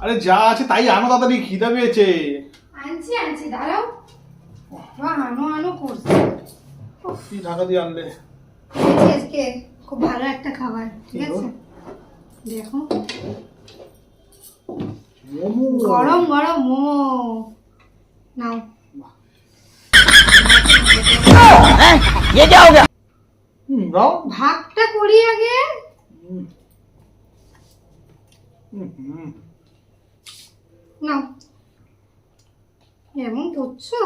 আরে যা আছে তাই আনো, তাড়াতাড়ি খিদে পেয়েছে। আনছি আনছি, দাঁড়াও। আনো আনো করছে। কি ঢাকা দিয়ে আনলে? আজকে খুব ভালো একটা খাবার, ঠিক আছে? দেখো, মোমো, গরম গরম মোমো নাও। ये क्या हो गया? দাও। ভাগটা করি আগে। নাও। এমন করছো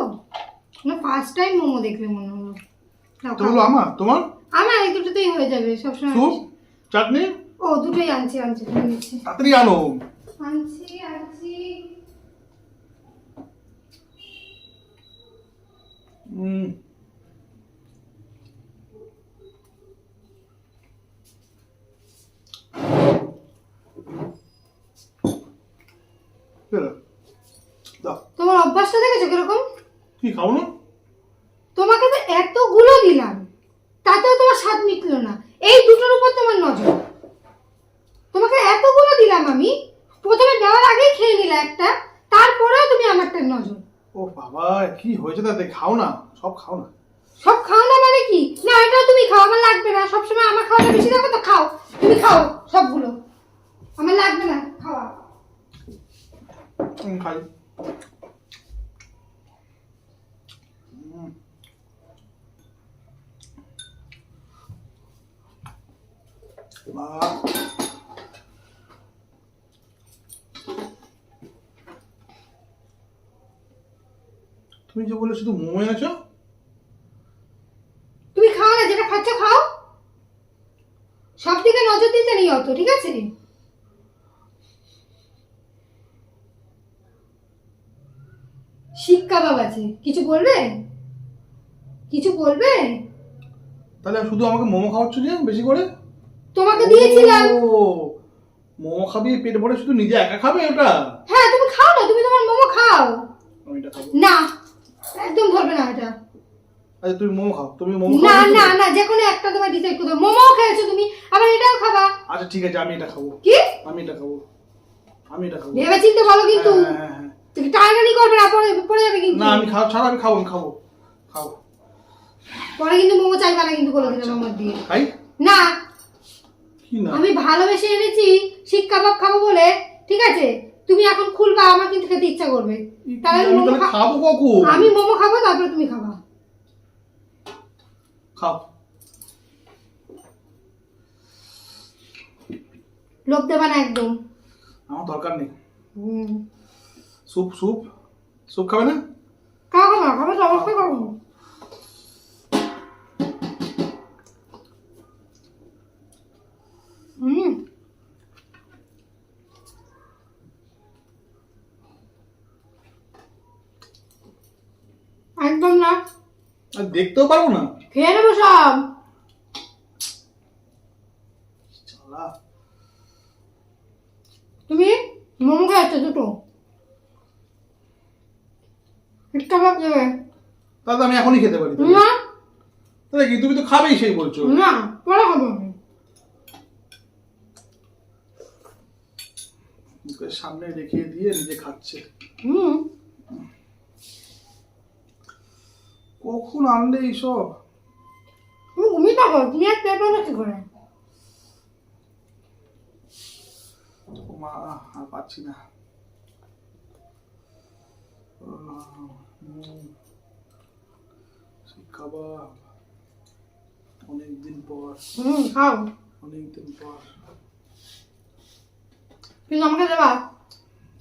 না, ফার্স্ট টাইম মোমো দেখলে মনে হলো। নাও, তো হলো আমার, তোমার আমার এই দুটোতেই হয়ে যাবে সবসময়। স্যুপ চাটনি, ও দুটোই আনছি আনছি, ধরে নিচ্ছি। তাড়াতাড়ি আনো। আনছি আনছি। তোমার অভ্যাসটা দেখেছো কিরকম? কি খাও না? তোমাকে তো এতগুলো দিলাম, তাতেও তোমার স্বাদ মিটলো না। এই দুটোর উপর তোমার নজর। তোমাকে এতগুলো দিলাম আমি, প্রথমে দেওয়ার আগেই খেয়ে নিলে একটা, তারপরেও তুমি আমারটার নজর। ও বাবা, কি হয়েছে তাতে? খাও না, সব খাও না। সব খাও না মানে কি? না এটাও তুমি খাও, আমার লাগবে না। সবসময় আমার খাওয়াটা বেশি দেখো তো, খাও তুমি, খাও সবগুলো, আমার লাগবে না খাওয়া। খাই। তুমি যে বলে শুধু মোমো এনেছো? তুমি খাও না, যেটা খাচ্ছ খাও, সব দিকে নজর দিতে নেই অত, ঠিক আছে? শিক কাবাব আছে, কিছু বলবে? কিছু বলবে? তাহলে শুধু আমাকে মোমো খাওয়াচ্ছ যে বেশি করে? তোমাকে দিয়েছিলাম। ও, মোমো খাবি পেট ভরে, শুধু নিজে একা খাবে ওটা? হ্যাঁ তুমি খাও না, তুমি তোমার মোমো খাও। আমি এটা খাবো না, একদম ধরবে না এটা। আচ্ছা তুমি মোমো খাও, তুমি মোমো না খাও। না না, যে কোনো একটা তোমার ডিসাইড করতে হবে। মোমো খেয়েছো তুমি, আবার এটাও খাবা? আচ্ছা ঠিক আছে, আমি এটা খাবো। কি? আমি এটা খাবো, আমি এটা খাবো। ভেবে চিন্তে বলো কিন্তু, হ্যাঁ, হ্যাঁ, হ্যাঁ। তুমি টাইগারি করবে না, পরে পড়ে যাবে কিন্তু। না আমি খাও, ছাড়া আমি খাবো, আমি খাবো, খাবো। পরে কিন্তু মোমো চাইবা না কিন্তু, বলে দিলাম আমার দিয়ে। খাই না, কি না? আমি ভালোবেসে এনেছি শিক কাবাব খাবো বলে, ঠিক আছে? তুমি এখন খুলবা, আমার কিন্তু খেতে ইচ্ছা করবে। তাহলে আমি মোমো তাহলে খাবো কখন? আমি মোমো খাবো, তারপরে তুমি খাবা। খাও। লোভ দেবা না একদম। আমার দরকার নেই। স্যুপ স্যুপ স্যুপ খাবে না? খাবো না, খাবো তো অবশ্যই খাবো। একদম না, আর দেখতেও পারবো না। খেয়ে নেবো সব। শালা। তুমি মোমো খাচ্ছ দুটো, শিক কাবাব দেবে তাহলে আমি এখনই খেতে পারি তাহলে। না? তাহলে কি তুমি তো খাবেই সেই বলছো? না, পরে খাবো আমি। মুখের সামনে রেখে দিয়ে নিজে খাচ্ছে। কখন আনলে এইসব? তুমি ঘুমিয়ে থাকো, তুমি আর পেট পাবে কি করে? মা আর পাচ্ছি না। কাবাব অনেকদিন পর, খাও। অনেকদিন পর। কিন্তু আমাকে দেবা?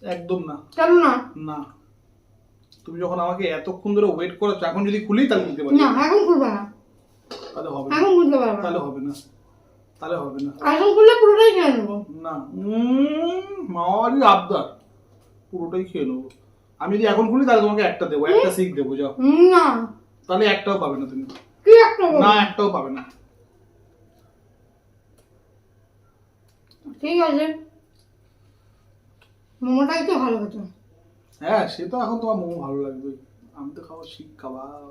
একদম না। কেন না? না, তুমি যখন আমাকে এতক্ষণ ধরে ওয়েট করেছো, এখন যদি খুলি তাহলে নিতে পারি। না, এখন খুলবা না। তাহলে হবে না। এখন খুলতে পারবা? তাহলে হবে না, তাহলে হবে না। এখন খুললে পুরোটাই খেয়ে নেবো। না, মাওয়ারি আবদার, পুরোটাই খেয়ে নেবো। আমি যদি এখন খুলি তাহলে তোমাকে একটা দেবো, একটা শিখ দেবো, যাও। না, তাহলে একটাও পাবে না তুমি। কি একটা বলো? না, একটাও পাবে না। ঠিক আছে, মোমোটাই তো ভালো হতো। হ্যাঁ, সে তো এখন তোমার মোমো ভালো লাগবে, আমি তো খাবো শিক কাবাব।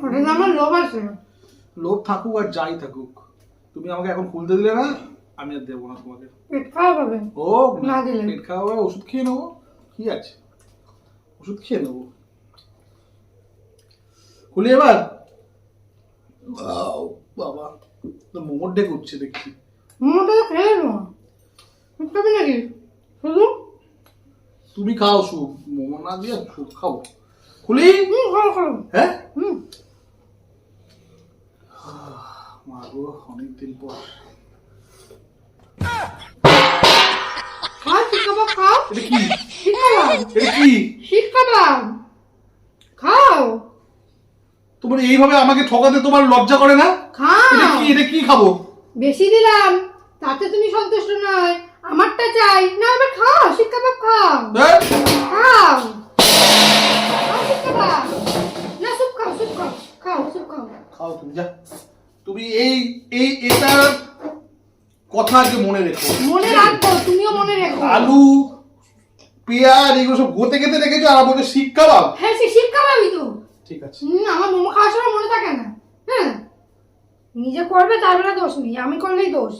ওটা আমার লোভ আছে। লোভ থাকুক আর যাই থাকুক, তুমি আমাকে এখন খুলতে দিলে না, আমি আর দেবো না তোমাকে। পেট খারাপ হবে। ও না দিলে। পেট খাওয়া হবে, ওষুধ খেয়ে নেবো, কি আছে, ওষুধ খেয়ে নেবো। খুলি এবার। বাবা মোমোর ডেক উঠছে দেখছি। মোমোটা তো খেয়ে নেবো, খাবি নাকি শুধু? তুমি খাও স্যুপ, মোমো না দিয়ে স্যুপ খাও। খুলি। খাও খাও। হ্যাঁ হুম। মারবো অনেকদিন পর। খাও শিক কাবাব খাও। এটা কি? শিক কাবাব। এটা কি? শিক কাবাব খাও। তোমার এইভাবে আমাকে ঠকাতে তোমার লজ্জা করে না? খাও। এটা কি? এটা কি খাবো? বেশি দিলাম তাতে তুমি সন্তুষ্ট নয়, আমারটা চাই না। এবার খাও শিক কাবাব খাও। হ্যাঁ? খাও খাও শিক কাবাব। না স্যুপ খাও, স্যুপ খাও, খাও স্যুপ খাও। খাও তুমি, যা। তুমি এই এই এটা কথা আজকে মনে রেখো। মনে রাখবো, তুমিও মনে রেখো। আলু পেঁয়াজ এগুলো সব গোতে গেতে রেখেছো আর আমাকে শিক কাবাব। হ্যাঁ সে শিক কাবাবই তো। ঠিক আছে। আমার মোমো খাওয়ার সময় মনে থাকে না। হ্যাঁ নিজে করবে তার বেলা দোষ নেই, আমি করলেই দোষ।